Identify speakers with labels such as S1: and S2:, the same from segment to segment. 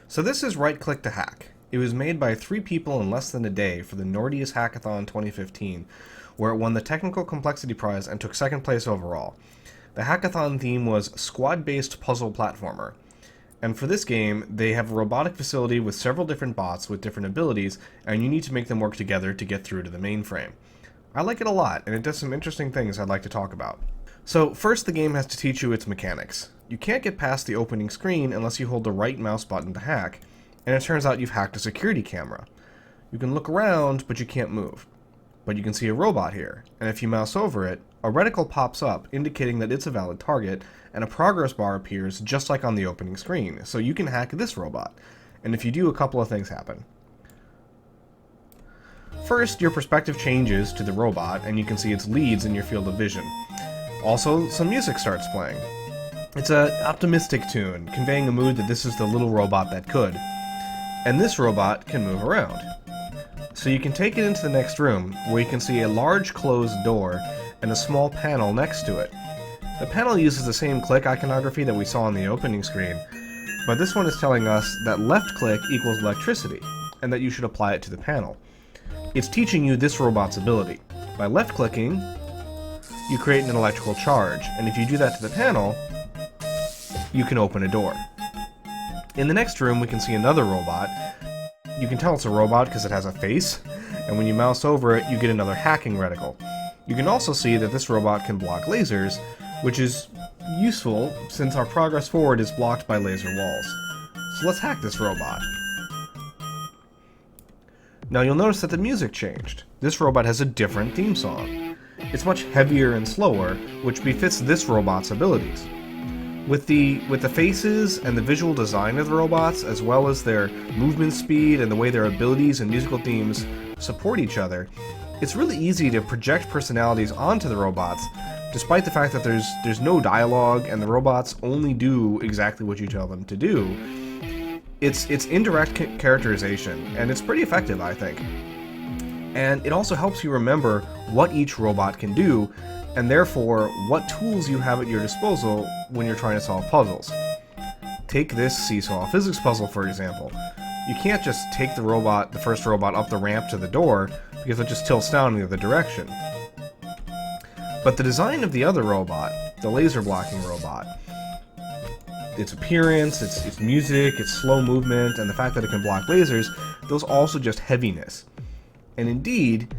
S1: So this is Right Click to Hack. It was made by 3 people in less than a day for the Nordiest Hackathon 2015, where it won the Technical Complexity Prize and took 2nd place overall. The hackathon theme was Squad-Based Puzzle Platformer. And for this game, they have a robotic facility with several different bots with different abilities, and you need to make them work together to get through to the mainframe. I like it a lot, and it does some interesting things I'd like to talk about. So first, the game has to teach you its mechanics. You can't get past the opening screen unless you hold the right mouse button to hack, and it turns out you've hacked a security camera. You can look around, but you can't move. But you can see a robot here, and if you mouse over it, a reticle pops up indicating that it's a valid target, and a progress bar appears just like on the opening screen, so you can hack this robot. And if you do, a couple of things happen. First, your perspective changes to the robot, and you can see its leads in your field of vision. Also, some music starts playing. It's an optimistic tune, conveying a mood that this is the little robot that could. And this robot can move around. So you can take it into the next room, where you can see a large closed door and a small panel next to it. The panel uses the same click iconography that we saw on the opening screen, but this one is telling us that left click equals electricity, and that you should apply it to the panel. It's teaching you this robot's ability. By left clicking, you create an electrical charge, and if you do that to the panel, you can open a door. In the next room, we can see another robot. You can tell it's a robot because it has a face, and when you mouse over it, you get another hacking reticle. You can also see that this robot can block lasers, which is useful since our progress forward is blocked by laser walls. So let's hack this robot. Now you'll notice that the music changed. This robot has a different theme song. It's much heavier and slower, which befits this robot's abilities. With the faces and the visual design of the robots, as well as their movement speed and the way their abilities and musical themes support each other, it's really easy to project personalities onto the robots, despite the fact that there's no dialogue and the robots only do exactly what you tell them to do. It's indirect characterization, and it's pretty effective, I think. And it also helps you remember what each robot can do, and therefore what tools you have at your disposal when you're trying to solve puzzles. Take this seesaw physics puzzle, for example. You can't just take the first robot up the ramp to the door, because it just tilts down in the other direction. But the design of the other robot, the laser blocking robot, its appearance, its music, its slow movement, and the fact that it can block lasers, those all suggest heaviness. And indeed,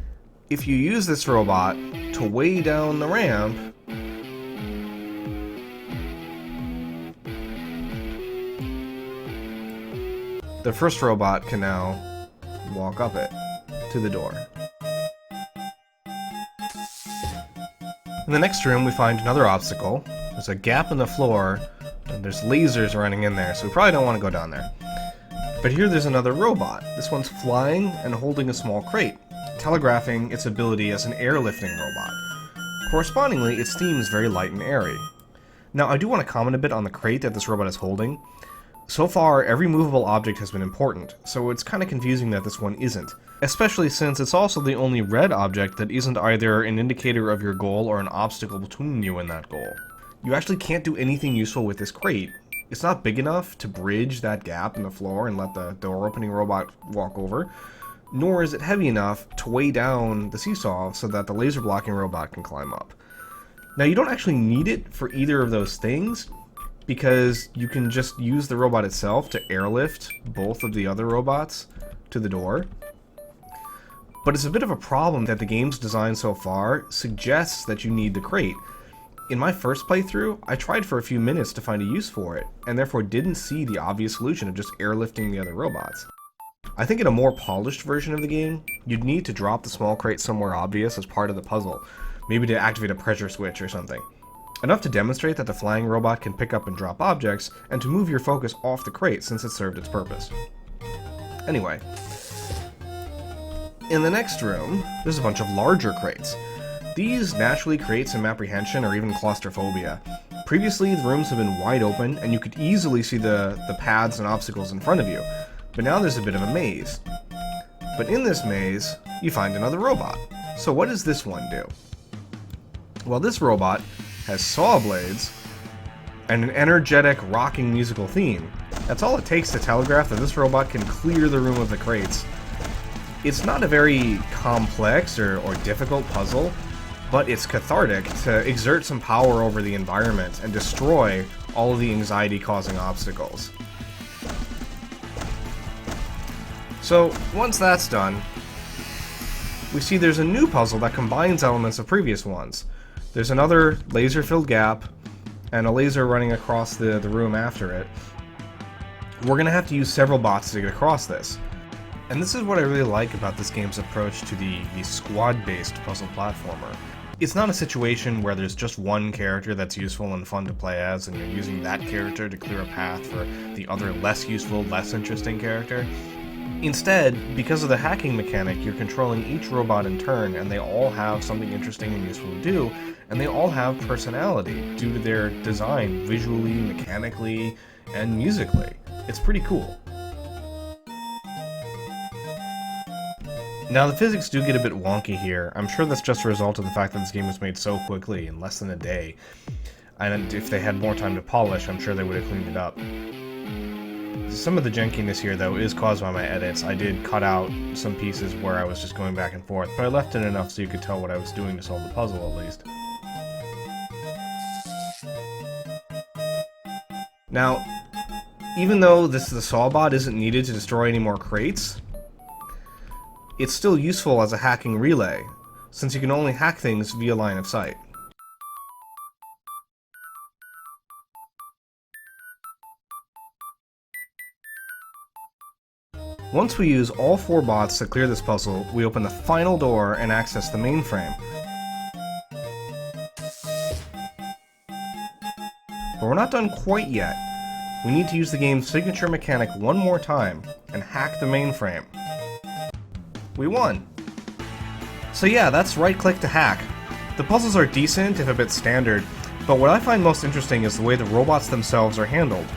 S1: if you use this robot to weigh down the ramp, the first robot can now walk up it to the door. In the next room, we find another obstacle. There's a gap in the floor, and there's lasers running in there, so we probably don't want to go down there. But here there's another robot. This one's flying and holding a small crate, telegraphing its ability as an airlifting robot. Correspondingly, its theme is very light and airy. Now, I do want to comment a bit on the crate that this robot is holding. So far, every movable object has been important, so it's kind of confusing that this one isn't. Especially since it's also the only red object that isn't either an indicator of your goal or an obstacle between you and that goal. You actually can't do anything useful with this crate. It's not big enough to bridge that gap in the floor and let the door-opening robot walk over, nor is it heavy enough to weigh down the seesaw so that the laser-blocking robot can climb up. Now, you don't actually need it for either of those things, because you can just use the robot itself to airlift both of the other robots to the door. But it's a bit of a problem that the game's design so far suggests that you need the crate. In my first playthrough, I tried for a few minutes to find a use for it, and therefore didn't see the obvious solution of just airlifting the other robots. I think in a more polished version of the game, you'd need to drop the small crate somewhere obvious as part of the puzzle, maybe to activate a pressure switch or something. Enough to demonstrate that the flying robot can pick up and drop objects, and to move your focus off the crate since it served its purpose. Anyway, in the next room, there's a bunch of larger crates. These naturally create some apprehension or even claustrophobia. Previously, the rooms have been wide open, and you could easily see the paths and obstacles in front of you, but now there's a bit of a maze. But in this maze, you find another robot. So what does this one do? Well, this robot has saw blades and an energetic, rocking musical theme. That's all it takes to telegraph that this robot can clear the room of the crates. It's not a very complex or difficult puzzle, but it's cathartic to exert some power over the environment and destroy all of the anxiety-causing obstacles. So, once that's done, we see there's a new puzzle that combines elements of previous ones. There's another laser-filled gap, and a laser running across the room after it. We're going to have to use several bots to get across this. And this is what I really like about this game's approach to the squad-based puzzle platformer. It's not a situation where there's just one character that's useful and fun to play as, and you're using that character to clear a path for the other less useful, less interesting character. Instead, because of the hacking mechanic, you're controlling each robot in turn, and they all have something interesting and useful to do, and they all have personality due to their design, visually, mechanically, and musically. It's pretty cool. Now, the physics do get a bit wonky here. I'm sure that's just a result of the fact that this game was made so quickly, in less than a day. And if they had more time to polish, I'm sure they would have cleaned it up. Some of the jankiness here, though, is caused by my edits. I did cut out some pieces where I was just going back and forth, but I left it enough so you could tell what I was doing to solve the puzzle, at least. Now, even though the Sawbot isn't needed to destroy any more crates, it's still useful as a hacking relay, since you can only hack things via line of sight. Once we use all 4 bots to clear this puzzle, we open the final door and access the mainframe. But we're not done quite yet. We need to use the game's signature mechanic one more time and hack the mainframe. We won! So yeah, that's right-click to hack. The puzzles are decent, if a bit standard, but what I find most interesting is the way the robots themselves are handled.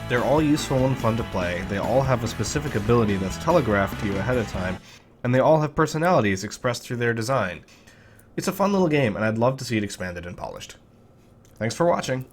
S1: They're all useful and fun to play, they all have a specific ability that's telegraphed to you ahead of time, and they all have personalities expressed through their design. It's a fun little game, and I'd love to see it expanded and polished. Thanks for watching!